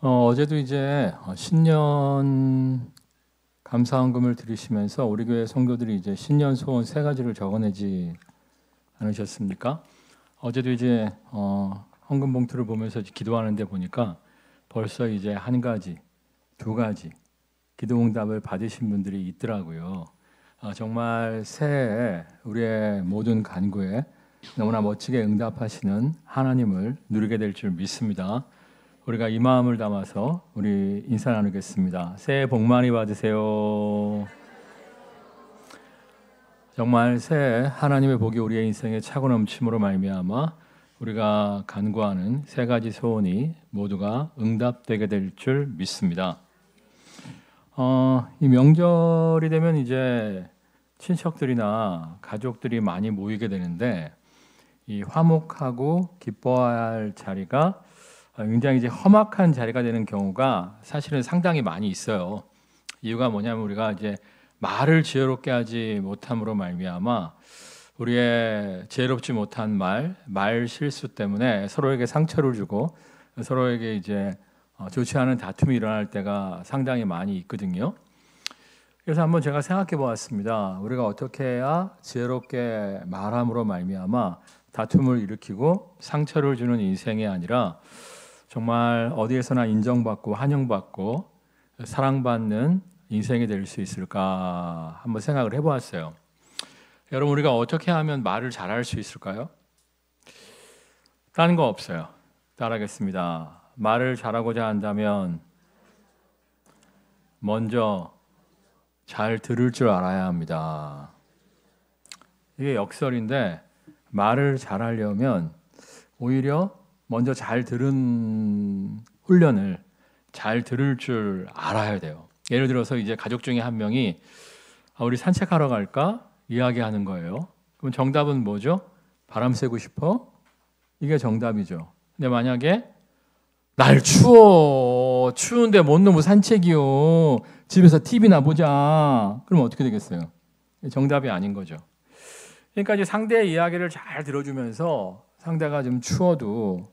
어제도 이제 신년 감사헌금을 드리시면서 우리 교회 성도들이 이제 신년 소원 세 가지를 적어내지 않으셨습니까? 어제도 이제 헌금 봉투를 보면서 기도하는데 보니까 벌써 이제 한 가지, 두 가지 기도 응답을 받으신 분들이 있더라고요. 정말 새해 우리의 모든 간구에 너무나 멋지게 응답하시는 하나님을 누리게 될 줄 믿습니다. 우리가 이 마음을 담아서 우리 인사 나누겠습니다. 새해 복 많이 받으세요. 정말 새해 하나님의 복이 우리의 인생에 차고 넘침으로 말미암아 우리가 간구하는 세 가지 소원이 모두가 응답되게 될 줄 믿습니다. 이 명절이 되면 이제 친척들이나 가족들이 많이 모이게 되는데 이 화목하고 기뻐해야 할 자리가 굉장히 이제 험악한 자리가 되는 경우가 사실은 상당히 많이 있어요. 이유가 뭐냐면 우리가 이제 말을 지혜롭게 하지 못함으로 말미암아 우리의 지혜롭지 못한 말 실수 때문에 서로에게 상처를 주고 서로에게 이제 좋지 않은 다툼이 일어날 때가 상당히 많이 있거든요. 그래서 한번 제가 생각해 보았습니다. 우리가 어떻게 해야 지혜롭게 말함으로 말미암아 다툼을 일으키고 상처를 주는 인생이 아니라 정말 어디에서나 인정받고 환영받고 사랑받는 인생이 될 수 있을까 한번 생각을 해보았어요. 여러분, 우리가 어떻게 하면 말을 잘할 수 있을까요? 다른 거 없어요. 따라하겠습니다. 말을 잘하고자 한다면 먼저 잘 들을 줄 알아야 합니다. 이게 역설인데 말을 잘하려면 오히려 먼저 잘 들은 훈련을 잘 들을 줄 알아야 돼요. 예를 들어서 이제 가족 중에 한 명이 우리 산책하러 갈까? 이야기하는 거예요. 그럼 정답은 뭐죠? 바람 쐬고 싶어? 이게 정답이죠. 근데 만약에 날 추운데 뭔 놈의 산책이요. 집에서 TV나 보자. 그럼 어떻게 되겠어요? 정답이 아닌 거죠. 그러니까 이제 상대의 이야기를 잘 들어주면서 상대가 좀 추워도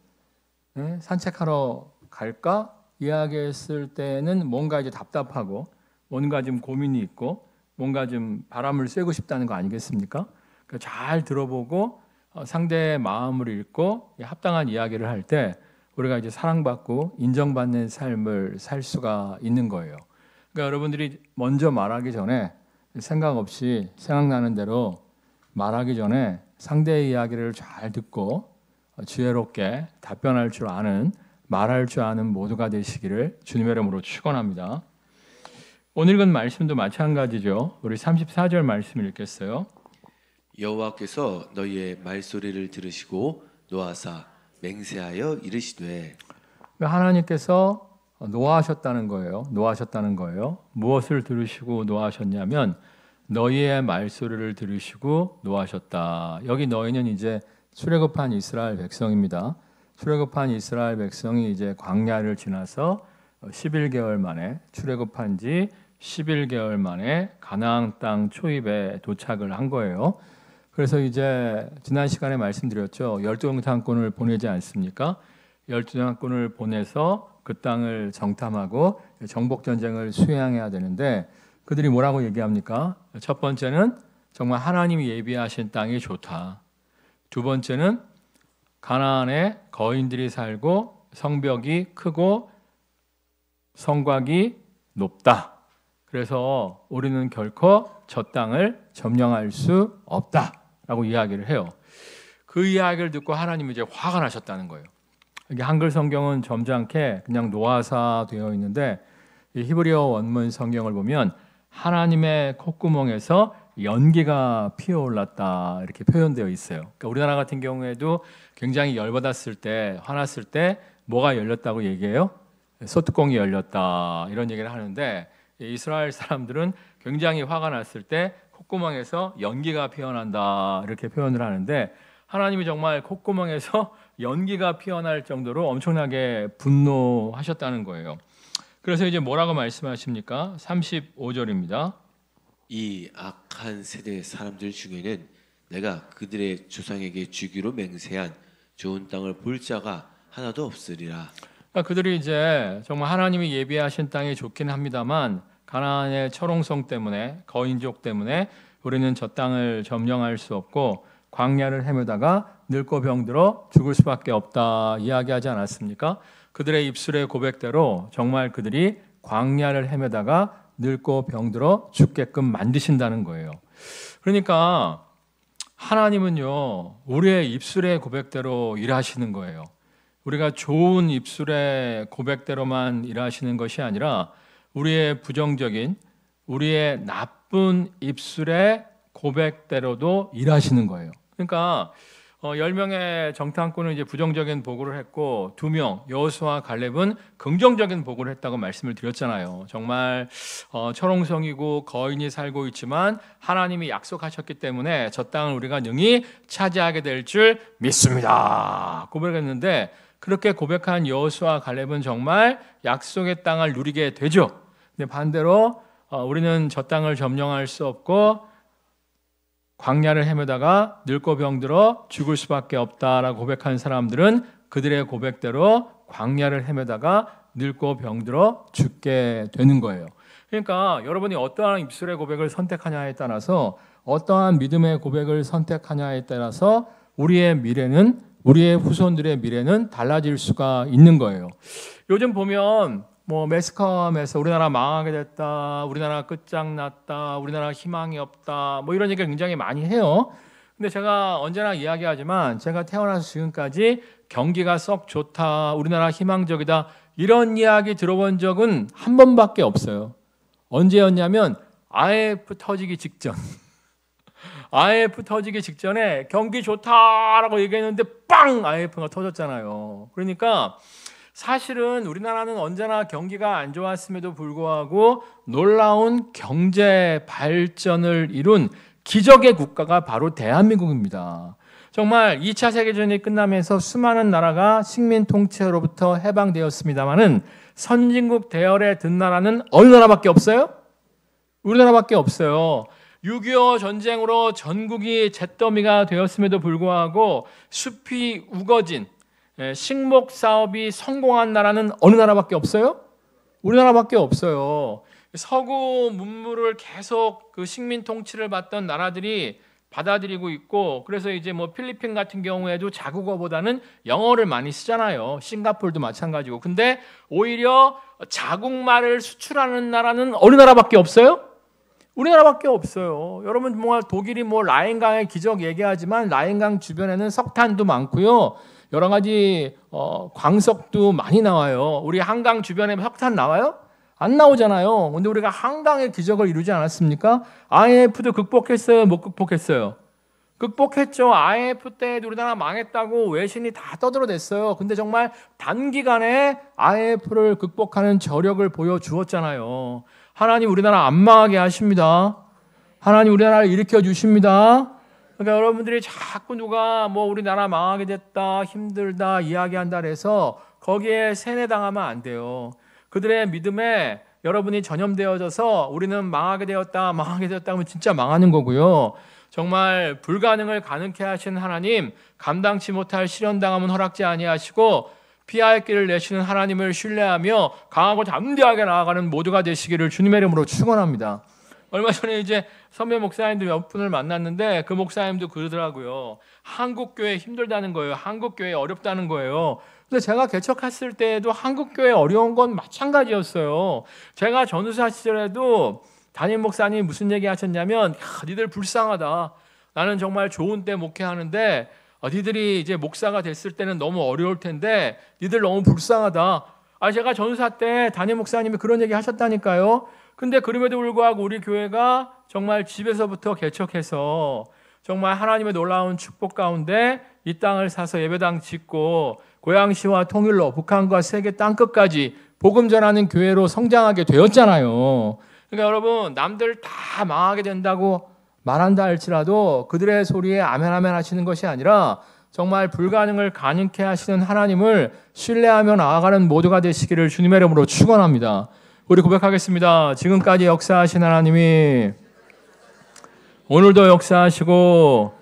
산책하러 갈까? 이야기했을 때는 뭔가 이제 답답하고 뭔가 좀 고민이 있고 뭔가 좀 바람을 쐬고 싶다는 거 아니겠습니까? 그러니까 잘 들어보고 상대의 마음을 읽고 합당한 이야기를 할 때 우리가 이제 사랑받고 인정받는 삶을 살 수가 있는 거예요. 그러니까 여러분들이 먼저 말하기 전에 생각 없이 생각나는 대로 말하기 전에 상대의 이야기를 잘 듣고 지혜롭게 답변할 줄 아는 말할 줄 아는 모두가 되시기를 주님의 이름으로 축원합니다. 오늘 읽은 말씀도 마찬가지죠. 우리 34절 말씀을 읽겠어요. 여호와께서 너희의 말소리를 들으시고 노하사 맹세하여 이르시되. 하나님께서 노하셨다는 거예요. 노하셨다는 거예요. 무엇을 들으시고 노하셨냐면 너희의 말소리를 들으시고 노하셨다. 여기 너희는 이제 출애굽한 이스라엘 백성입니다. 출애굽한 이스라엘 백성이 이제 광야를 지나서 11개월 만에 출애굽한 지 11개월 만에 가나안 땅 초입에 도착을 한 거예요. 그래서 이제 지난 시간에 말씀드렸죠. 12장군을 보내지 않습니까? 12장군을 보내서 그 땅을 정탐하고 정복 전쟁을 수행해야 되는데 그들이 뭐라고 얘기합니까? 첫 번째는 정말 하나님이 예비하신 땅이 좋다. 두 번째는 가나안에 거인들이 살고 성벽이 크고 성곽이 높다. 그래서 우리는 결코 저 땅을 점령할 수 없다라고 이야기를 해요. 그 이야기를 듣고 하나님이 이제 화가 나셨다는 거예요. 이게 한글 성경은 점잖게 그냥 노아사 되어 있는데 이 히브리어 원문 성경을 보면 하나님의 콧구멍에서 연기가 피어올랐다 이렇게 표현되어 있어요. 그러니까 우리나라 같은 경우에도 굉장히 열받았을 때, 화났을 때 뭐가 열렸다고 얘기해요? 소뚜껑이 열렸다 이런 얘기를 하는데 이스라엘 사람들은 굉장히 화가 났을 때 콧구멍에서 연기가 피어난다 이렇게 표현을 하는데 하나님이 정말 콧구멍에서 연기가 피어날 정도로 엄청나게 분노하셨다는 거예요. 그래서 이제 뭐라고 말씀하십니까? 35절입니다. 이 악한 세대 사람들 중에는 내가 그들의 조상에게 주기로 맹세한 좋은 땅을 볼 자가 하나도 없으리라. 그러니까 그들이 이제 정말 하나님이 예비하신 땅이 좋긴 합니다만 가나안의 철옹성 때문에 거인족 때문에 우리는 저 땅을 점령할 수 없고 광야를 헤매다가 늙고 병들어 죽을 수밖에 없다 이야기하지 않았습니까? 그들의 입술의 고백대로 정말 그들이 광야를 헤매다가 늙고 병들어 죽게끔 만드신다는 거예요. 그러니까 하나님은요, 우리의 입술의 고백대로 일하시는 거예요. 우리가 좋은 입술의 고백대로만 일하시는 것이 아니라 우리의 부정적인, 우리의 나쁜 입술의 고백대로도 일하시는 거예요. 그러니까 10명의 정탐꾼은 이제 부정적인 보고를 했고 2명 여호수아와 갈렙은 긍정적인 보고를 했다고 말씀을 드렸잖아요. 정말 철옹성이고 거인이 살고 있지만 하나님이 약속하셨기 때문에 저 땅을 우리가 능히 차지하게 될 줄 믿습니다. 고백했는데 그렇게 고백한 여호수아와 갈렙은 정말 약속의 땅을 누리게 되죠. 근데 반대로 우리는 저 땅을 점령할 수 없고 광야를 헤매다가 늙고 병들어 죽을 수밖에 없다라고 고백한 사람들은 그들의 고백대로 광야를 헤매다가 늙고 병들어 죽게 되는 거예요. 그러니까 여러분이 어떠한 입술의 고백을 선택하냐에 따라서 어떠한 믿음의 고백을 선택하냐에 따라서 우리의 미래는, 우리의 후손들의 미래는 달라질 수가 있는 거예요. 요즘 보면 매스컴에서 우리나라 망하게 됐다, 우리나라 끝장났다, 우리나라 희망이 없다, 이런 얘기를 굉장히 많이 해요. 근데 제가 언제나 이야기하지만 제가 태어나서 지금까지 경기가 썩 좋다, 우리나라 희망적이다 이런 이야기 들어본 적은 한 번밖에 없어요. 언제였냐면 IMF 터지기 직전. IMF 터지기 직전에 경기 좋다라고 얘기했는데 빵! IMF가 터졌잖아요. 그러니까 사실은 우리나라는 언제나 경기가 안 좋았음에도 불구하고 놀라운 경제 발전을 이룬 기적의 국가가 바로 대한민국입니다. 정말 2차 세계대전이 끝나면서 수많은 나라가 식민 통치로부터 해방되었습니다마는 선진국 대열에 든 나라는 어느 나라밖에 없어요? 우리나라밖에 없어요. 6.25 전쟁으로 전국이 잿더미가 되었음에도 불구하고 숲이 우거진 식목 사업이 성공한 나라는 어느 나라밖에 없어요? 우리나라밖에 없어요. 서구 문물을 계속 그 식민 통치를 받던 나라들이 받아들이고 있고, 그래서 이제 필리핀 같은 경우에도 자국어보다는 영어를 많이 쓰잖아요. 싱가포르도 마찬가지고. 근데 오히려 자국말을 수출하는 나라는 어느 나라밖에 없어요? 우리나라밖에 없어요. 여러분 독일이 라인강의 기적 얘기하지만 라인강 주변에는 석탄도 많고요. 여러 가지 광석도 많이 나와요. 우리 한강 주변에 석탄 나와요? 안 나오잖아요. 근데 우리가 한강의 기적을 이루지 않았습니까? IMF도 극복했어요? 못 극복했어요? 극복했죠. IMF 때 우리나라 망했다고 외신이 다 떠들어댔어요. 근데 정말 단기간에 IMF를 극복하는 저력을 보여주었잖아요. 하나님 우리나라 안 망하게 하십니다. 하나님 우리나라를 일으켜 주십니다. 그러니까 여러분들이 자꾸 누가 우리나라 망하게 됐다, 힘들다 이야기한다 해서 거기에 세뇌당하면 안 돼요. 그들의 믿음에 여러분이 전염되어져서 우리는 망하게 되었다 하면 진짜 망하는 거고요. 정말 불가능을 가능케 하신 하나님, 감당치 못할 시련당함은 허락지 아니하시고 피할 길을 내시는 하나님을 신뢰하며 강하고 담대하게 나아가는 모두가 되시기를 주님의 이름으로 축원합니다. 얼마 전에 이제 선배 목사님들 몇 분을 만났는데 그 목사님도 그러더라고요. 한국교회 힘들다는 거예요. 한국교회 어렵다는 거예요. 근데 제가 개척했을 때에도 한국교회 어려운 건 마찬가지였어요. 제가 전우사 시절에도 담임 목사님이 무슨 얘기 하셨냐면, 니들 불쌍하다. 나는 정말 좋은 때 목회하는데 니들이 이제 목사가 됐을 때는 너무 어려울 텐데 니들 너무 불쌍하다. 제가 전우사 때 담임 목사님이 그런 얘기 하셨다니까요. 근데 그럼에도 불구하고 우리 교회가 정말 집에서부터 개척해서 정말 하나님의 놀라운 축복 가운데 이 땅을 사서 예배당 짓고 고양시와 통일로 북한과 세계 땅끝까지 복음 전하는 교회로 성장하게 되었잖아요. 그러니까 여러분, 남들 다 망하게 된다고 말한다 할지라도 그들의 소리에 아멘 아멘 하시는 것이 아니라 정말 불가능을 가능케 하시는 하나님을 신뢰하며 나아가는 모두가 되시기를 주님의 이름으로 축원합니다. 우리 고백하겠습니다. 지금까지 역사하신 하나님이 오늘도 역사하시고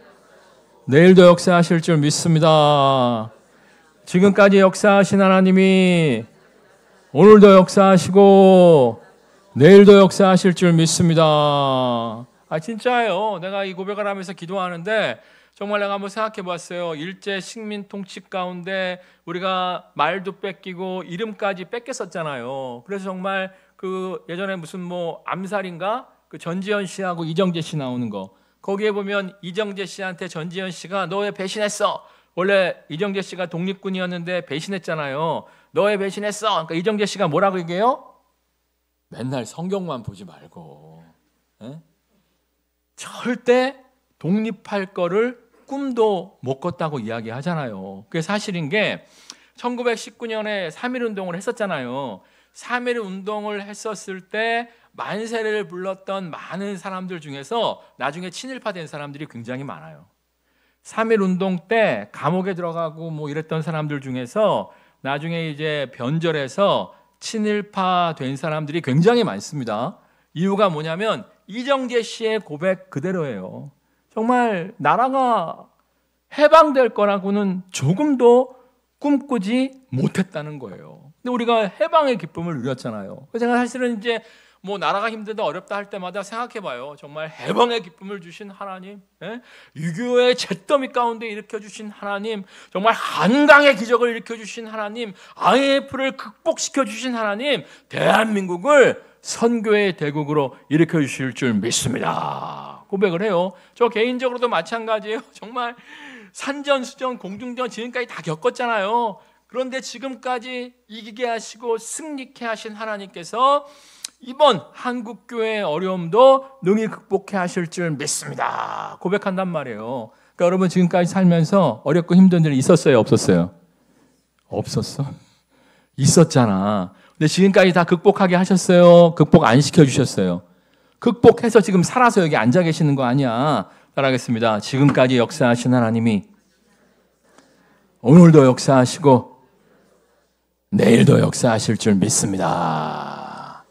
내일도 역사하실 줄 믿습니다. 지금까지 역사하신 하나님이 오늘도 역사하시고 내일도 역사하실 줄 믿습니다. 진짜예요. 내가 이 고백을 하면서 기도하는데 정말 내가 한번 생각해 봤어요. 일제 식민 통치 가운데 우리가 말도 뺏기고 이름까지 뺏겼었잖아요. 그래서 정말 그 예전에 무슨 뭐 암살인가? 그 전지현 씨하고 이정재 씨 나오는 거. 거기에 보면 이정재 씨한테 전지현 씨가 너 왜 배신했어? 원래 이정재 씨가 독립군이었는데 배신했잖아요. 너 왜 배신했어? 그러니까 이정재 씨가 뭐라고 얘기해요? 맨날 성경만 보지 말고 절대 독립할 거를 꿈도 못 꿨다고 이야기하잖아요. 그게 사실인 게 1919년에 3.1운동을 했었잖아요. 3.1 운동을 했었을 때 만세를 불렀던 많은 사람들 중에서 나중에 친일파 된 사람들이 굉장히 많아요. 3.1 운동 때 감옥에 들어가고 뭐 이랬던 사람들 중에서 나중에 이제 변절해서 친일파 된 사람들이 굉장히 많습니다. 이유가 뭐냐면 이정재 씨의 고백 그대로예요. 정말 나라가 해방될 거라고는 조금도 꿈꾸지 못했다는 거예요. 근데 우리가 해방의 기쁨을 누렸잖아요. 그래서 제가 사실은 이제 뭐 나라가 힘들다 어렵다 할 때마다 생각해봐요. 정말 해방의 기쁨을 주신 하나님, 6.25의 잿더미 가운데 일으켜주신 하나님, 정말 한강의 기적을 일으켜주신 하나님, IMF를 극복시켜주신 하나님, 대한민국을 선교의 대국으로 일으켜주실 줄 믿습니다. 고백을 해요. 저 개인적으로도 마찬가지예요. 정말 산전수전 공중전 지금까지 다 겪었잖아요. 그런데 지금까지 이기게 하시고 승리케 하신 하나님께서 이번 한국교회의 어려움도 능히 극복해 하실 줄 믿습니다. 고백한단 말이에요. 그러니까 여러분 지금까지 살면서 어렵고 힘든 일 있었어요? 없었어요? 없었어? 있었잖아. 근데 지금까지 다 극복하게 하셨어요? 극복 안 시켜주셨어요? 극복해서 지금 살아서 여기 앉아 계시는 거 아니야. 따라하겠습니다. 지금까지 역사하신 하나님이 오늘도 역사하시고 내일도 역사하실 줄 믿습니다.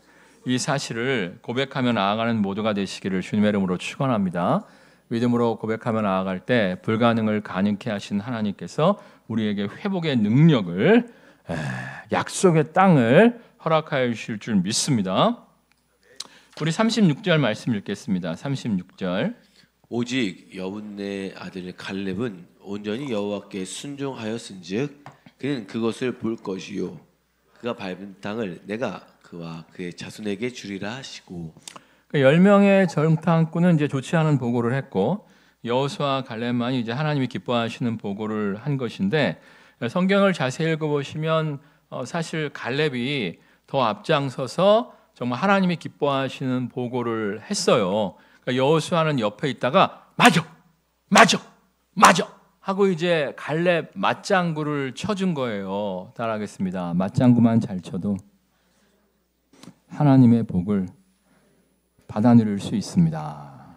이 사실을 고백하며 나아가는 모두가 되시기를 주님의 이름으로 축원합니다. 믿음으로 고백하며 나아갈 때 불가능을 가능케 하신 하나님께서 우리에게 회복의 능력을, 약속의 땅을 허락하여 주실 줄 믿습니다. 우리 36절 말씀 읽겠습니다. 36절. 오직 여분네 아들 갈렙은 온전히 여호와께 순종하였은즉 그는 그것을 볼 것이요 그가 밟은 땅을 내가 그와 그의 자손에게 주리라 하시고. 10명의 정탐꾼은 이제 좋지 않은 보고를 했고 여호수아와 갈렙만이 이제 하나님이 기뻐하시는 보고를 한 것인데, 성경을 자세히 읽어보시면 사실 갈렙이 더 앞장서서 정말 하나님이 기뻐하시는 보고를 했어요. 그러니까 여호수아는 옆에 있다가 맞아 하고 이제 갈렙 맞장구를 쳐준 거예요. 따라하겠습니다. 맞장구만 잘 쳐도 하나님의 복을 받아 누릴 수 있습니다.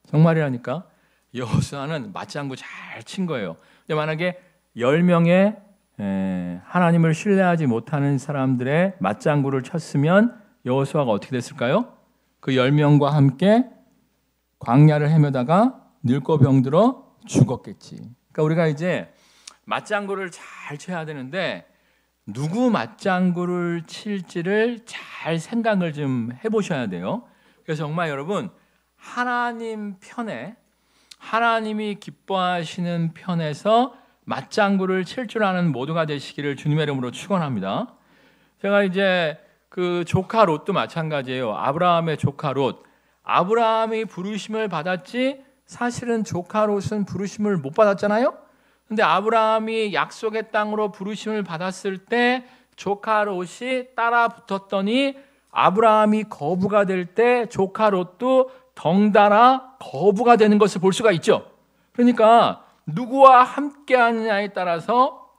정말이라니까. 여호수아는 맞장구 잘 친 거예요. 근데 만약에 10명의 하나님을 신뢰하지 못하는 사람들의 맞장구를 쳤으면 여호수아가 어떻게 됐을까요? 그 10명과 함께 광야를 헤매다가 늙고 병들어 죽었겠지. 그러니까 우리가 이제 맞장구를 잘 쳐야 되는데 누구 맞장구를 칠지를 잘 생각을 좀 해보셔야 돼요. 그래서 정말 여러분 하나님 편에, 하나님이 기뻐하시는 편에서 맞장구를 칠 줄 아는 모두가 되시기를 주님의 이름으로 축원합니다. 제가 이제 그 조카 롯도 마찬가지예요. 아브라함의 조카 롯. 아브라함이 부르심을 받았지 사실은 조카 롯은 부르심을 못 받았잖아요. 근데 아브라함이 약속의 땅으로 부르심을 받았을 때 조카 롯이 따라 붙었더니 아브라함이 거부가 될 때 조카 롯도 덩달아 거부가 되는 것을 볼 수가 있죠. 그러니까 누구와 함께 하느냐에 따라서,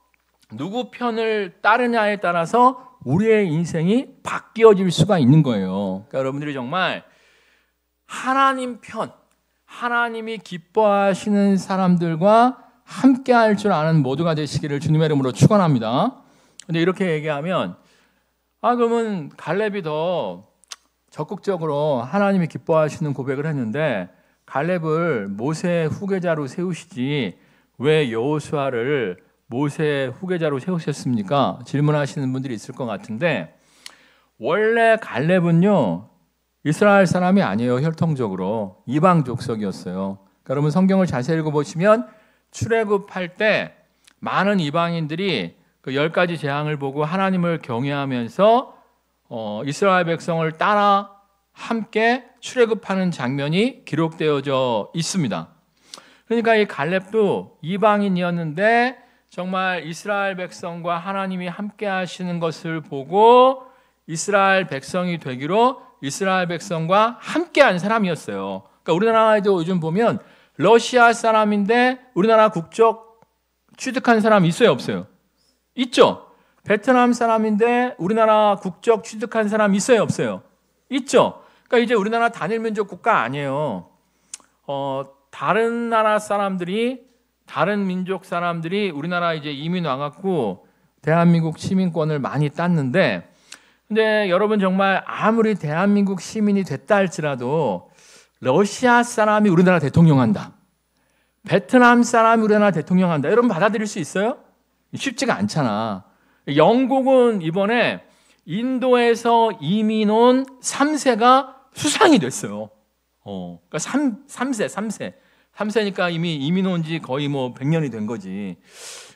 누구 편을 따르냐에 따라서 우리의 인생이 바뀌어질 수가 있는 거예요. 그러니까 여러분들이 정말 하나님 편, 하나님이 기뻐하시는 사람들과 함께 할 줄 아는 모두가 되시기를 주님의 이름으로 축원합니다. 근데 이렇게 얘기하면 그러면 갈렙이 더 적극적으로 하나님이 기뻐하시는 고백을 했는데 갈렙을 모세의 후계자로 세우시지 왜 여호수아를 모세 후계자로 세우셨습니까? 질문하시는 분들이 있을 것 같은데 원래 갈렙은요 이스라엘 사람이 아니에요. 혈통적으로 이방 족속이었어요. 그러니까 여러분 성경을 자세히 읽어보시면 출애굽할 때 많은 이방인들이 그 10가지 재앙을 보고 하나님을 경외하면서 이스라엘 백성을 따라 함께 출애굽하는 장면이 기록되어져 있습니다. 그러니까 이 갈렙도 이방인이었는데 정말 이스라엘 백성과 하나님이 함께 하시는 것을 보고 이스라엘 백성이 되기로 이스라엘 백성과 함께한 사람이었어요. 그러니까 우리나라에도 요즘 보면 러시아 사람인데 우리나라 국적 취득한 사람 있어요, 없어요? 있죠. 베트남 사람인데 우리나라 국적 취득한 사람 있어요, 없어요? 있죠. 그러니까 이제 우리나라 단일 민족 국가 아니에요. 다른 나라 사람들이 다른 민족 사람들이 우리나라 이제 이민 와갖고 대한민국 시민권을 많이 땄는데, 근데 여러분 정말 아무리 대한민국 시민이 됐다 할지라도 러시아 사람이 우리나라 대통령 한다, 베트남 사람이 우리나라 대통령 한다, 여러분 받아들일 수 있어요? 쉽지가 않잖아. 영국은 이번에 인도에서 이민 온 3세가 수상이 됐어요. 그러니까 3세니까 이미 이민 온 지 거의 뭐 100년이 된 거지.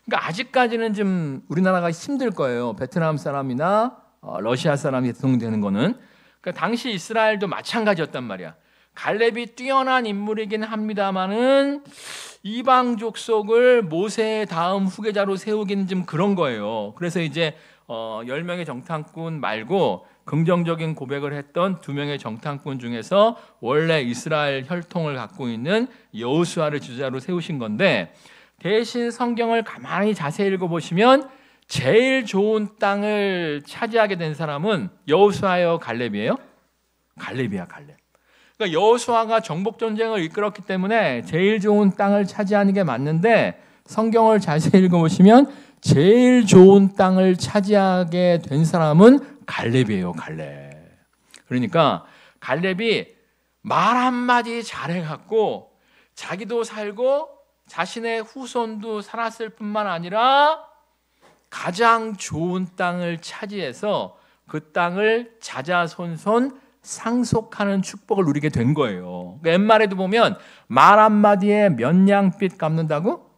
그러니까 아직까지는 좀 우리나라가 힘들 거예요. 베트남 사람이나 러시아 사람이 대통령 되는 거는. 그러니까 당시 이스라엘도 마찬가지였단 말이야. 갈렙이 뛰어난 인물이긴 합니다만은 이방 족속을 모세의 다음 후계자로 세우기는 좀 그런 거예요. 그래서 이제 10명의 정탐꾼 말고 긍정적인 고백을 했던 2명의 정탐꾼 중에서 원래 이스라엘 혈통을 갖고 있는 여호수아를 주자로 세우신 건데, 대신 성경을 가만히 자세히 읽어보시면 제일 좋은 땅을 차지하게 된 사람은 여호수아예요, 갈렙이에요? 갈렙이야, 갈렙. 그러니까 여호수아가 정복 전쟁을 이끌었기 때문에 제일 좋은 땅을 차지하는 게 맞는데, 성경을 자세히 읽어보시면 제일 좋은 땅을 차지하게 된 사람은 갈렙이에요, 갈렙. 그러니까 갈렙이 말 한마디 잘해갖고 자기도 살고 자신의 후손도 살았을 뿐만 아니라 가장 좋은 땅을 차지해서 그 땅을 자자손손 상속하는 축복을 누리게 된 거예요. 그러니까 옛말에도 보면 말 한마디에 몇 냥빚 갚는다고?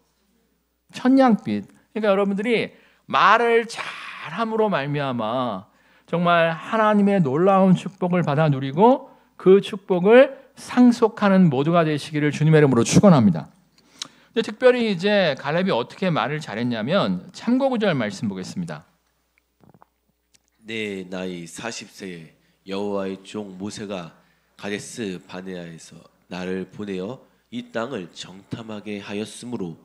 1000냥빚. 그러니까 여러분들이 말을 잘함으로 말미암아 정말 하나님의 놀라운 축복을 받아 누리고 그 축복을 상속하는 모두가 되시기를 주님의 이름으로 축원합니다. 근데 특별히 이제 갈렙이 어떻게 말을 잘했냐면 참고 구절 말씀 보겠습니다. 내 나이 40세에 여호와의 종 모세가 가데스 바네아에서 나를 보내어 이 땅을 정탐하게 하였으므로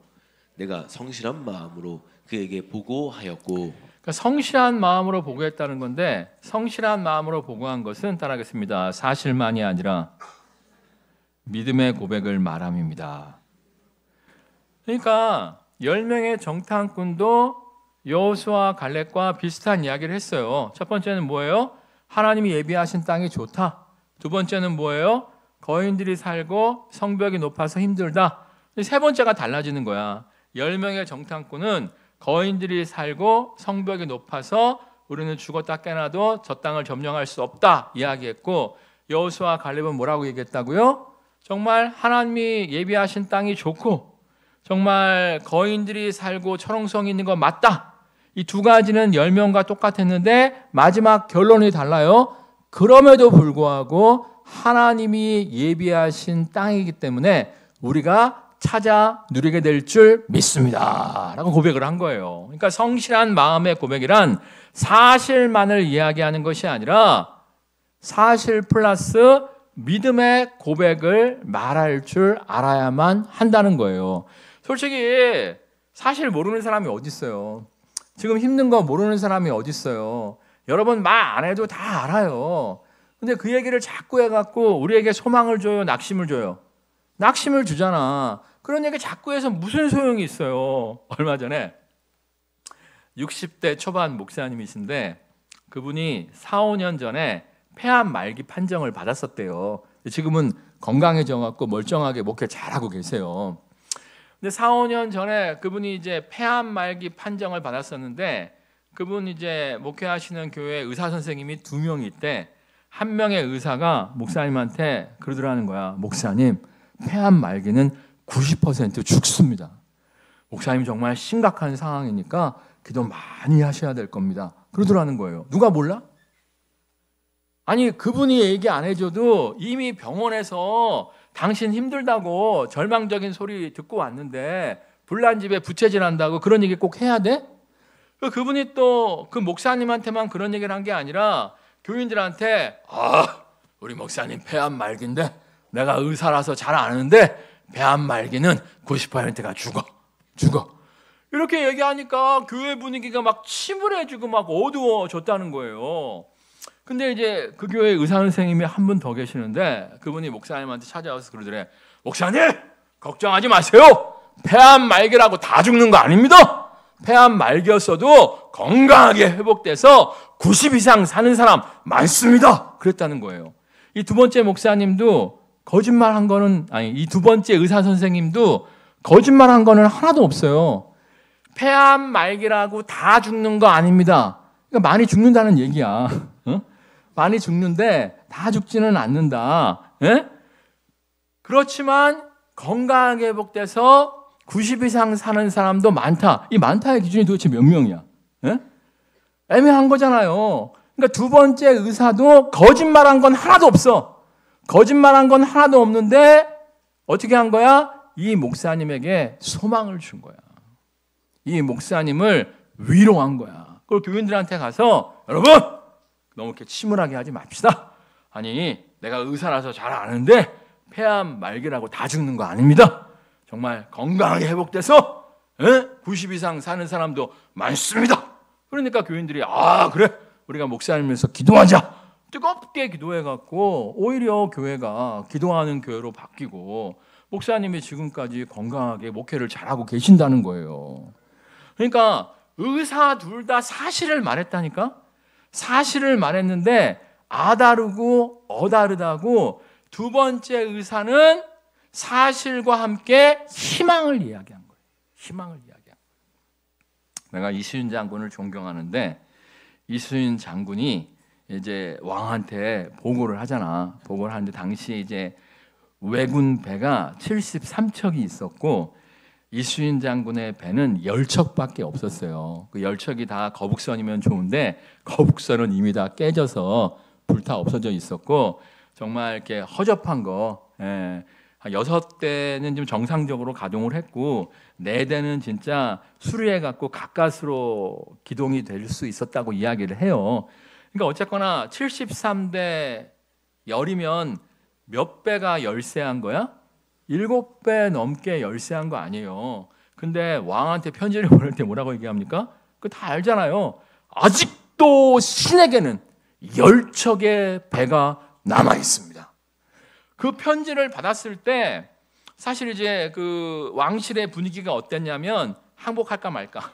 내가 성실한 마음으로 그에게 보고하였고. 그러니까 성실한 마음으로 보고했다는 건데, 성실한 마음으로 보고한 것은 따라하겠습니다. 사실만이 아니라 믿음의 고백을 말함입니다. 그러니까 10명의 정탐꾼도 여호수아 갈렙과 비슷한 이야기를 했어요. 첫 번째는 뭐예요? 하나님이 예비하신 땅이 좋다. 두 번째는 뭐예요? 거인들이 살고 성벽이 높아서 힘들다. 세 번째가 달라지는 거야. 10명의 정탐꾼은 거인들이 살고 성벽이 높아서 우리는 죽었다 깨나도 저 땅을 점령할 수 없다 이야기했고, 여호수아 갈렙은 뭐라고 얘기했다고요? 정말 하나님이 예비하신 땅이 좋고 정말 거인들이 살고 철옹성이 있는 거 맞다. 이 두 가지는 10명과 똑같았는데 마지막 결론이 달라요. 그럼에도 불구하고 하나님이 예비하신 땅이기 때문에 우리가 찾아 누리게 될 줄 믿습니다 라고 고백을 한 거예요. 그러니까 성실한 마음의 고백이란 사실만을 이야기하는 것이 아니라 사실 플러스 믿음의 고백을 말할 줄 알아야만 한다는 거예요. 솔직히 사실 모르는 사람이 어디 있어요? 지금 힘든 거 모르는 사람이 어디 있어요? 여러분 말 안 해도 다 알아요. 근데 그 얘기를 자꾸 해갖고 우리에게 소망을 줘요, 낙심을 줘요? 낙심을 주잖아. 그런 얘기 자꾸 해서 무슨 소용이 있어요? 얼마 전에 60대 초반 목사님이신데 그분이 4, 5년 전에 폐암 말기 판정을 받았었대요. 지금은 건강해져갖고 멀쩡하게 목회 잘하고 계세요. 근데 4, 5년 전에 그분이 이제 폐암 말기 판정을 받았었는데 그분 이제 목회하시는 교회 의사 선생님이 2명이 있대. 한 명의 의사가 목사님한테 그러더라는 거야. 목사님, 폐암 말기는 90% 죽습니다. 목사님 정말 심각한 상황이니까 기도 많이 하셔야 될 겁니다. 그러더라는 거예요. 누가 몰라? 아니 그분이 얘기 안 해줘도 이미 병원에서 당신 힘들다고 절망적인 소리 듣고 왔는데 불난 집에 부채질한다고 그런 얘기 꼭 해야 돼? 그분이 또 그 목사님한테만 그런 얘기를 한 게 아니라 교인들한테 우리 목사님 폐암 말기인데 내가 의사라서 잘 아는데 폐암 말기는 90%가 죽어 이렇게 얘기하니까 교회 분위기가 막 침울해지고 막 어두워졌다는 거예요. 근데 이제 그 교회 의사 선생님이 한 분 더 계시는데 그분이 목사님한테 찾아와서 그러더래. 목사님 걱정하지 마세요. 폐암 말기라고 다 죽는 거 아닙니다. 폐암 말기였어도 건강하게 회복돼서 90 이상 사는 사람 많습니다. 그랬다는 거예요. 이 두 번째 목사님도 거짓말한 거는 아니 이 두 번째 의사 선생님도 거짓말한 거는 하나도 없어요. 폐암 말기라고 다 죽는 거 아닙니다. 그러니까 많이 죽는다는 얘기야. 많이 죽는데 다 죽지는 않는다. 그렇지만 건강하게 회복돼서 90 이상 사는 사람도 많다. 이 많다의 기준이 도대체 몇 명이야? 애매한 거잖아요. 그러니까 두 번째 의사도 거짓말한 건 하나도 없어. 거짓말한 건 하나도 없는데 어떻게 한 거야? 이 목사님에게 소망을 준 거야. 이 목사님을 위로한 거야. 그리고 교인들한테 가서 여러분 너무 이렇게 침울하게 하지 맙시다. 아니 내가 의사라서 잘 아는데 폐암 말기라고 다 죽는 거 아닙니다. 정말 건강하게 회복돼서 90 이상 사는 사람도 많습니다. 그러니까 교인들이 그래 우리가 목사님에서 기도하자. 뜨겁게 기도해갖고 오히려 교회가 기도하는 교회로 바뀌고 목사님이 지금까지 건강하게 목회를 잘하고 계신다는 거예요. 그러니까 의사 둘 다 사실을 말했다니까. 사실을 말했는데 아다르고 어다르다고 두 번째 의사는 사실과 함께 희망을 이야기한 거예요. 희망을 이야기한 거예요. 내가 이수인 장군을 존경하는데 이수인 장군이 이제 왕한테 보고를 하잖아. 보고를 하는데 당시 이제 왜군 배가 73척이 있었고 이수인 장군의 배는 10척밖에 없었어요. 그 10척이 다 거북선이면 좋은데 거북선은 이미 다 깨져서 불타 없어져 있었고 정말 이렇게 허접한 거. 한 6대는 좀 정상적으로 가동을 했고 4대는 진짜 수리해 갖고 가까스로 기동이 될 수 있었다고 이야기를 해요. 그러니까 어쨌거나 73대 열이면 몇 배가 열세한 거야? 7배 넘게 열세한 거 아니에요. 근데 왕한테 편지를 보낼 때 뭐라고 얘기합니까? 그거 다 알잖아요. 아직도 신에게는 10척의 배가 남아 있습니다. 그 편지를 받았을 때 사실 이제 그 왕실의 분위기가 어땠냐면 항복할까 말까,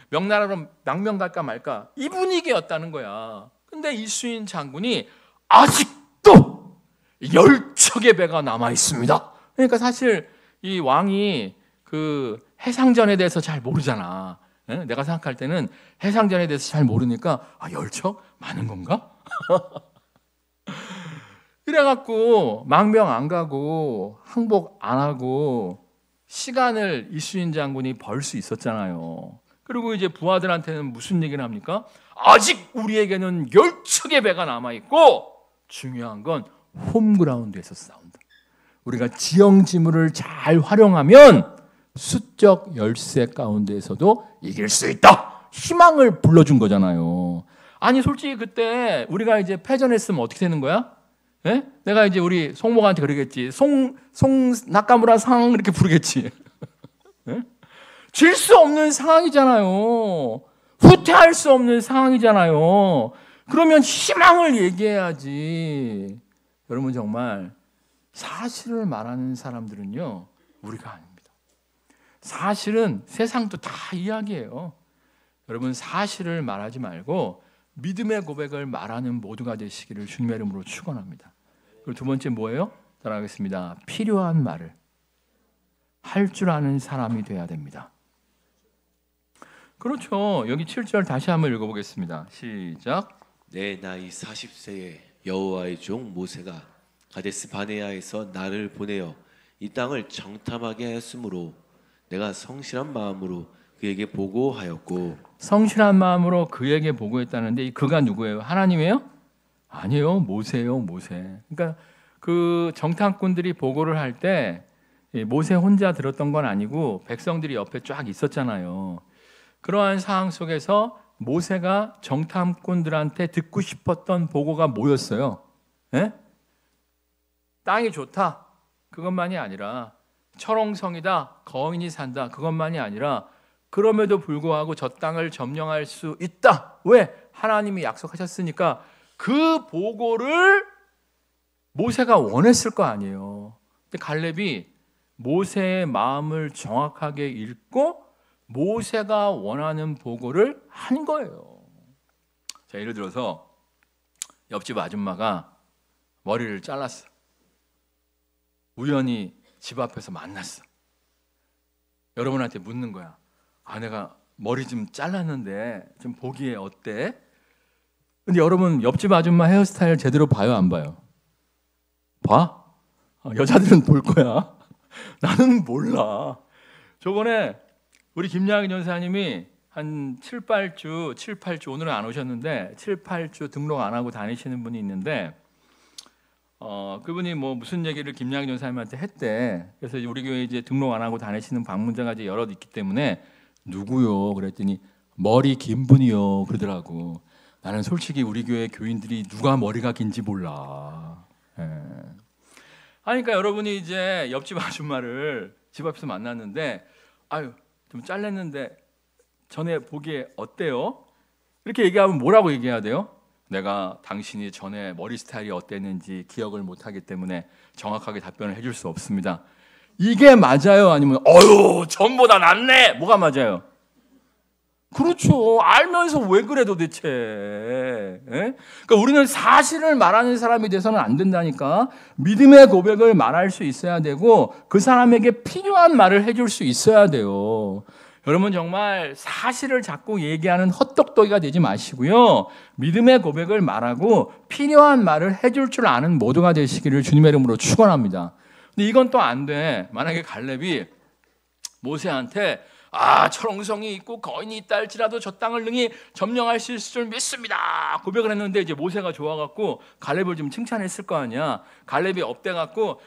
명나라로 망명 갈까 말까 이 분위기였다는 거야. 근데 이수인 장군이 아직도 10척의 배가 남아 있습니다. 그러니까 사실 이 왕이 그 해상전에 대해서 잘 모르잖아. 내가 생각할 때는 해상전에 대해서 잘 모르니까 10척? 많은 건가? 그래갖고 망명 안 가고 항복 안 하고 시간을 이수인 장군이 벌 수 있었잖아요. 그리고 이제 부하들한테는 무슨 얘기를 합니까? 아직 우리에게는 10척의 배가 남아있고 중요한 건 홈그라운드에서 싸운다. 우리가 지형지물을 잘 활용하면 수적 열세 가운데에서도 이길 수 있다. 희망을 불러준 거잖아요. 아니 솔직히 그때 우리가 이제 패전했으면 어떻게 되는 거야? 예? 내가 이제 우리 송목한테 그러겠지. 나카무라 상 이렇게 부르겠지. 예? 질 수 없는 상황이잖아요. 후퇴할 수 없는 상황이잖아요. 그러면 희망을 얘기해야지. 여러분 정말 사실을 말하는 사람들은요 우리가 아닙니다. 사실은 세상도 다 이야기해요. 여러분 사실을 말하지 말고 믿음의 고백을 말하는 모두가 되시기를 주님의 이름으로 축원합니다. 그리고 두 번째 뭐예요? 따라가겠습니다. 필요한 말을 할 줄 아는 사람이 돼야 됩니다. 그렇죠. 여기 7절 다시 한번 읽어보겠습니다. 시작. 내 나이 40세에 여호와의 종 모세가 가데스 바네아에서 나를 보내어 이 땅을 정탐하게 하였으므로 내가 성실한 마음으로 그에게 보고하였고. 성실한 마음으로 그에게 보고했다는데 이 그가 누구예요? 하나님이에요? 아니에요. 모세예요. 모세. 그러니까 그 정탐꾼들이 보고를 할 때 모세 혼자 들었던 건 아니고 백성들이 옆에 쫙 있었잖아요. 그러한 상황 속에서 모세가 정탐꾼들한테 듣고 싶었던 보고가 뭐였어요? 예? 땅이 좋다. 그것만이 아니라 철옹성이다. 거인이 산다. 그것만이 아니라 그럼에도 불구하고 저 땅을 점령할 수 있다. 왜? 하나님이 약속하셨으니까 그 보고를 모세가 원했을 거 아니에요. 근데 갈렙이 모세의 마음을 정확하게 읽고 모세가 원하는 보고를 한 거예요. 자, 예를 들어서 옆집 아줌마가 머리를 잘랐어. 우연히 집 앞에서 만났어. 여러분한테 묻는 거야. 아, 내가 머리 좀 잘랐는데 좀 보기에 어때? 근데 여러분 옆집 아줌마 헤어스타일 제대로 봐요, 안 봐요? 봐? 여자들은 볼 거야. 나는 몰라. 저번에 우리 김양희 전사님이 한 7, 8주 오늘은 안 오셨는데 7, 8주 등록 안 하고 다니시는 분이 있는데 그분이 뭐 무슨 얘기를 김양희 전사님한테 했대. 그래서 우리 교회 이제 등록 안 하고 다니시는 방문자가 이제 여럿 있기 때문에 누구요? 그랬더니 머리 긴 분이요 그러더라고. 나는 솔직히 우리 교회 교인들이 누가 머리가 긴지 몰라. 예. 그러니까 여러분이 이제 옆집 아줌마를 집 앞에서 만났는데 아유 좀 잘랐는데 전에 보기에 어때요? 이렇게 얘기하면 뭐라고 얘기해야 돼요? 내가 당신이 전에 머리 스타일이 어땠는지 기억을 못하기 때문에 정확하게 답변을 해줄 수 없습니다. 이게 맞아요? 아니면 어휴 전보다 낫네? 뭐가 맞아요? 그렇죠. 알면서 왜 그래 도대체. 예? 그러니까 우리는 사실을 말하는 사람이 돼서는 안 된다니까. 믿음의 고백을 말할 수 있어야 되고 그 사람에게 필요한 말을 해줄 수 있어야 돼요. 여러분 정말 사실을 자꾸 얘기하는 헛똑똑이가 되지 마시고요. 믿음의 고백을 말하고 필요한 말을 해줄 줄 아는 모두가 되시기를 주님의 이름으로 축원합니다. 근데 이건 또 안 돼. 만약에 갈렙이 모세한테 철옹성이 있고 거인이 있다 할지라도 저 땅을 능히 점령할 수 있을 줄 믿습니다. 고백을 했는데 이제 모세가 좋아갖고 갈렙을 좀 칭찬했을 거 아니야. 갈렙이 업돼갖고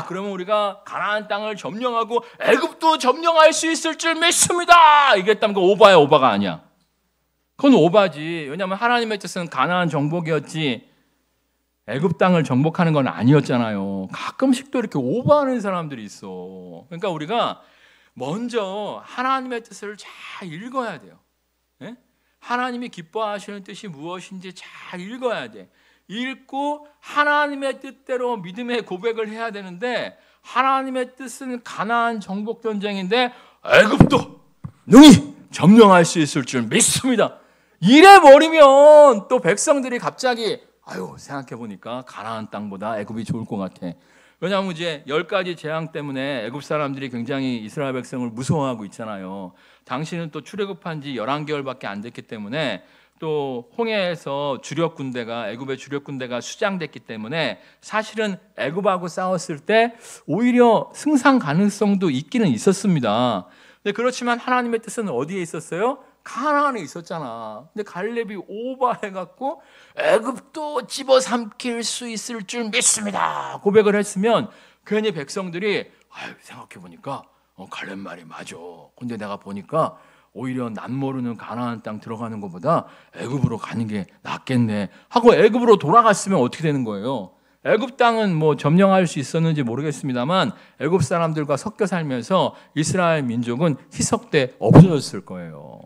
그러면 우리가 가나안 땅을 점령하고 애굽도 점령할 수 있을 줄 믿습니다. 이랬다면 그거 오바야, 오바가 아니야. 그건 오바지. 왜냐하면 하나님의 뜻은 가나안 정복이었지 애굽 땅을 정복하는 건 아니었잖아요. 가끔씩 또 이렇게 오바하는 사람들이 있어. 그러니까 우리가 먼저 하나님의 뜻을 잘 읽어야 돼요. 예? 하나님이 기뻐하시는 뜻이 무엇인지 잘 읽어야 돼. 읽고 하나님의 뜻대로 믿음의 고백을 해야 되는데 하나님의 뜻은 가나안 정복 전쟁인데 애굽도 능히 점령할 수 있을 줄 믿습니다. 이래 버리면 또 백성들이 갑자기 생각해 보니까 가나안 땅보다 애굽이 좋을 것 같아. 왜냐하면 이제 10가지 재앙 때문에 애굽 사람들이 굉장히 이스라엘 백성을 무서워하고 있잖아요. 당신은 또 출애굽한 지 11개월밖에 안 됐기 때문에 또 홍해에서 애굽의 주력 군대가 수장됐기 때문에 사실은 애굽하고 싸웠을 때 오히려 승산 가능성도 있기는 있었습니다. 근데 그렇지만 하나님의 뜻은 어디에 있었어요? 가나안에 있었잖아. 근데 갈렙이 오바해갖고 애굽도 집어삼킬 수 있을 줄 믿습니다. 고백을 했으면 괜히 백성들이 생각해보니까 갈렙 말이 맞아. 근데 내가 보니까 오히려 남 모르는 가나안 땅 들어가는 것보다 애굽으로 가는 게 낫겠네 하고 애굽으로 돌아갔으면 어떻게 되는 거예요? 애굽 땅은 뭐 점령할 수 있었는지 모르겠습니다만 애굽 사람들과 섞여 살면서 이스라엘 민족은 희석돼 없어졌을 거예요.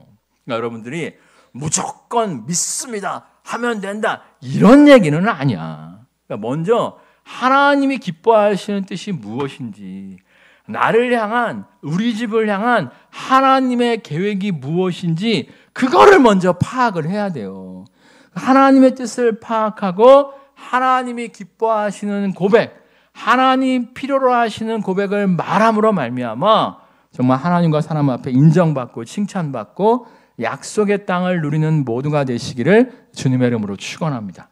그러니까 여러분들이 무조건 믿습니다 하면 된다 이런 얘기는 아니야. 그러니까 먼저 하나님이 기뻐하시는 뜻이 무엇인지, 나를 향한, 우리 집을 향한 하나님의 계획이 무엇인지 그거를 먼저 파악을 해야 돼요. 하나님의 뜻을 파악하고 하나님이 기뻐하시는 고백, 하나님 필요로 하시는 고백을 말함으로 말미암아 정말 하나님과 사람 앞에 인정받고 칭찬받고 약속의 땅을 누리는 모두가 되시기를 주님의 이름으로 축원합니다.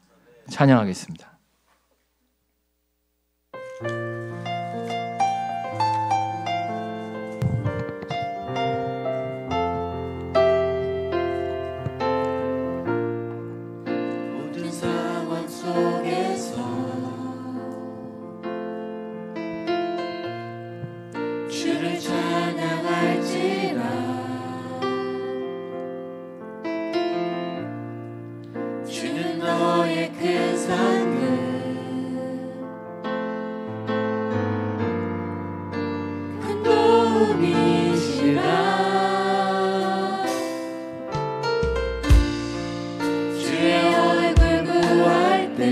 찬양하겠습니다. 모든 상황 속에서 주를 찬양할지라. 주는 너의 큰 상급 큰 도움이시라. 주의 얼굴 구할 때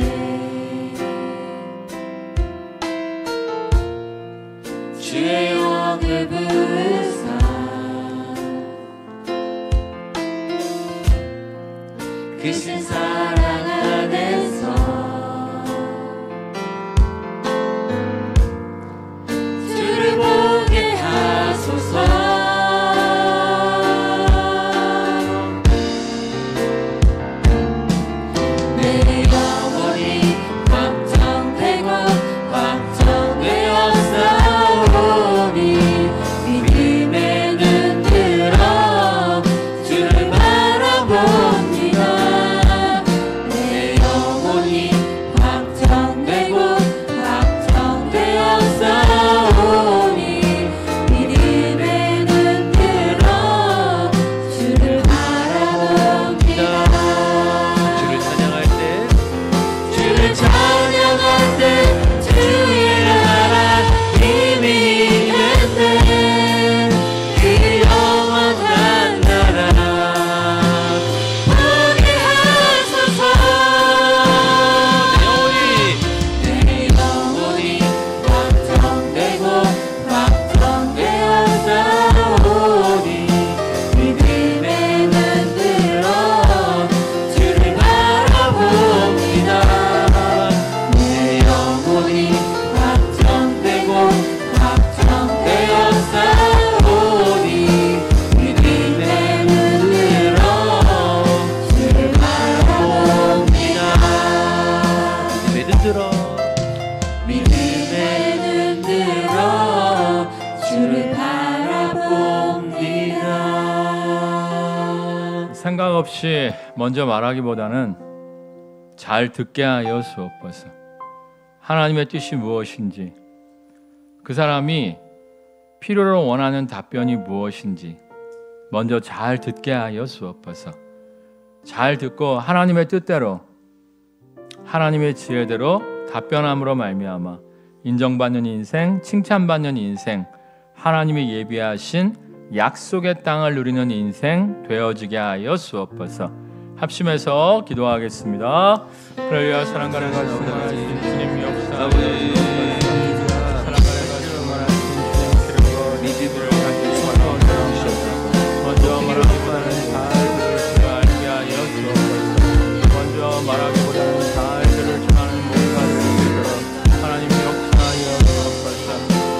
주의 영을 부으사 크신 사랑 안에서 주를 보게 하소서. 내 영혼이 걱정되고 걱정되어 싸우니 믿음의 눈 들어 주를 바라봅니다. 내 영혼이 걱정되고 걱정되어 싸우니 믿음의 눈 들어 주를 바라봅니다. 주를 찬양할 때 주를 찬양할 때 주의 나라 힘이 있는데 그 영원한 나라 보게 하소서. 내 영혼이 걱정되고 걱정되어 싸우니 믿음의 눈 들어 주를 바라봅니다. 내 영혼이 걱정되고 걱정되어 싸우니 믿음의 눈 들어 주를 바라봅니다. 믿음의 눈 들어 주를 바라봅니다. 생각 없이 먼저 말하기보다는 잘 듣게 하여 주옵소서. 하나님의 뜻이 무엇인지, 그 사람이 필요로 원하는 답변이 무엇인지 먼저 잘 듣게 하여 주옵소서. 잘 듣고 하나님의 뜻대로, 하나님의 지혜대로 답변함으로 말미암아 인정받는 인생, 칭찬받는 인생, 하나님이 예비하신 약속의 땅을 누리는 인생 되어지게 하여 주옵소서. 합심해서 기도하겠습니다. 할렐루야. 사랑과 은혜가 충만하신 주님 역사하시옵소서. 사랑과 은혜가 충만하신 주님 기름과 믿음으로 주옵소서. 먼저 말하기보다는 잘 들을 줄 알게 하여 주옵소서. 먼저 말하기보다는 잘 들을 줄 아는 모두가 될 수 있도록 하나님 역사하여 주옵소서.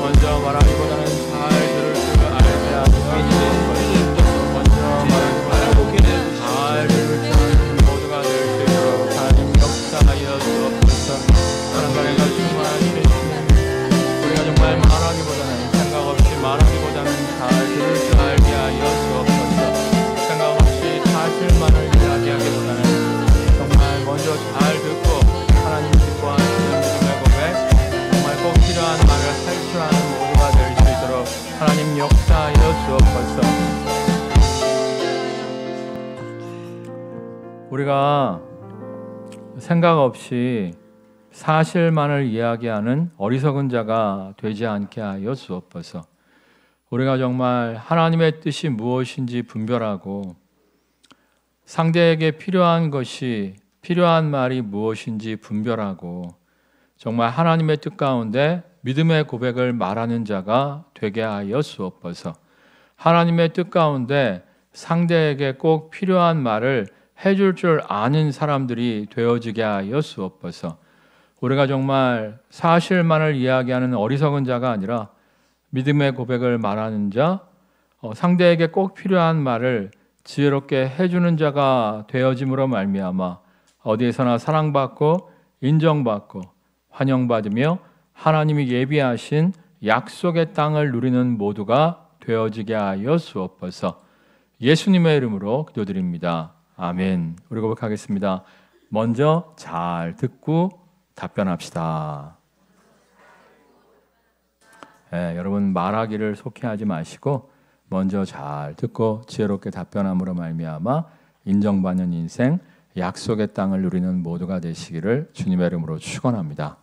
먼저 말하기보다는 잘 들을 줄 알게 하여 주옵소서. 먼저 말하기보다는 잘 들을 줄 아는 모두가 될 수 있도록 하나님 역사하여 주옵소서. 사랑과 은혜가 충만하신 주님, 우리가 정말 말하기보다는 생각 없이 말하기보다는 잘 들을 줄 알게 하여 주옵소서. 생각 없이 사실만을 이야기하기보다는 정말 먼저 잘 듣고 하나님 기뻐하시는 믿음의 고백, 정말 꼭 필요한 말을 할 줄 아는 모두가 될 수 있도록 하나님 역사하여 주옵소서. 우리가 생각 없이 사실만을 이야기하는 어리석은 자가 되지 않게 하여 주옵소서. 우리가 정말 하나님의 뜻이 무엇인지 분별하고 상대에게 필요한 것이, 필요한 말이 무엇인지 분별하고 정말 하나님의 뜻 가운데 믿음의 고백을 말하는 자가 되게 하여 주옵소서. 하나님의 뜻 가운데 상대에게 꼭 필요한 말을 해줄 줄 아는 사람들이 되어지게 하여 주옵소서. 우리가 정말 사실만을 이야기하는 어리석은 자가 아니라 믿음의 고백을 말하는 자, 상대에게 꼭 필요한 말을 지혜롭게 해주는 자가 되어짐으로 말미암아 어디에서나 사랑받고 인정받고 환영받으며 하나님이 예비하신 약속의 땅을 누리는 모두가 되어지게 하여 주옵소서. 예수님의 이름으로 기도드립니다. 아멘. 우리 고백하겠습니다. 먼저 잘 듣고 답변합시다. 여러분 말하기를 속해하지 마시고 먼저 잘 듣고 지혜롭게 답변함으로 말미암아 인정받는 인생, 약속의 땅을 누리는 모두가 되시기를 주님의 이름으로 축원합니다.